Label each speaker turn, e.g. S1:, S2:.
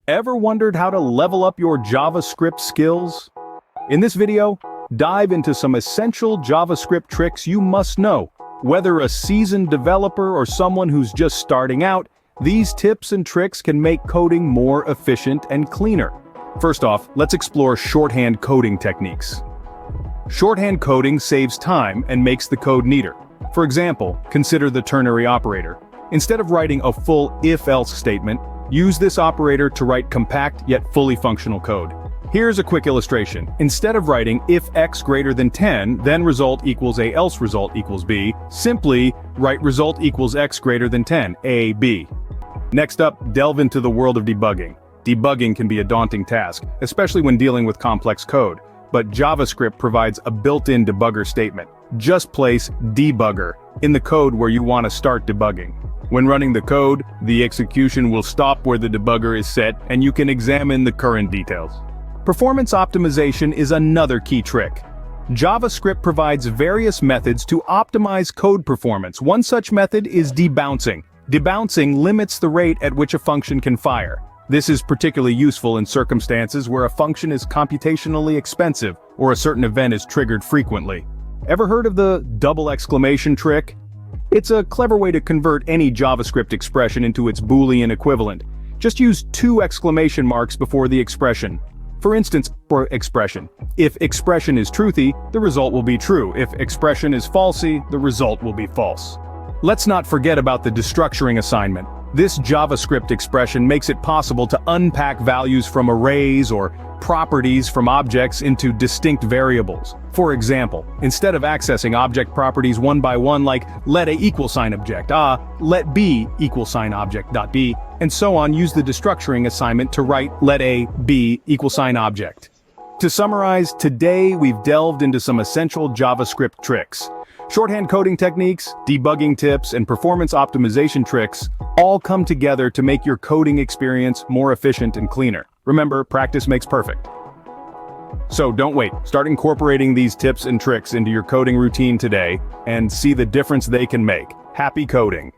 S1: Ever wondered how to level up your JavaScript skills? In this video, dive into some essential JavaScript tricks you must know. Whether a seasoned developer or someone who's just starting out, these tips and tricks can make coding more efficient and cleaner. First off, let's explore shorthand coding techniques. Shorthand coding saves time and makes the code neater. For example, consider the ternary operator. Instead of writing a full if-else statement, use this operator to write compact yet fully functional code. Here's a quick illustration. Instead of writing if x greater than 10, then result equals a else result equals b, simply write result equals x greater than 10, a, b. Next up, delve into the world of debugging. Debugging can be a daunting task, especially when dealing with complex code, but JavaScript provides a built-in debugger statement. Just place debugger in the code where you want to start debugging. When running the code, the execution will stop where the debugger is set and you can examine the current details. Performance optimization is another key trick. JavaScript provides various methods to optimize code performance. One such method is debouncing. Debouncing limits the rate at which a function can fire. This is particularly useful in circumstances where a function is computationally expensive or a certain event is triggered frequently. Ever heard of the double exclamation trick? It's a clever way to convert any JavaScript expression into its Boolean equivalent. Just use 2 exclamation marks before the expression. For instance, for expression. If expression is truthy, the result will be true. If expression is falsy, the result will be false. Let's not forget about the destructuring assignment. This JavaScript expression makes it possible to unpack values from arrays or properties from objects into distinct variables. For example, instead of accessing object properties one by one like let a equal sign object let b equal sign object dot b, and so on, use the destructuring assignment to write let a b equal sign object. To summarize, today we've delved into some essential JavaScript tricks. Shorthand coding techniques, debugging tips, and performance optimization tricks all come together to make your coding experience more efficient and cleaner. Remember, practice makes perfect. So don't wait. Start incorporating these tips and tricks into your coding routine today and see the difference they can make. Happy coding!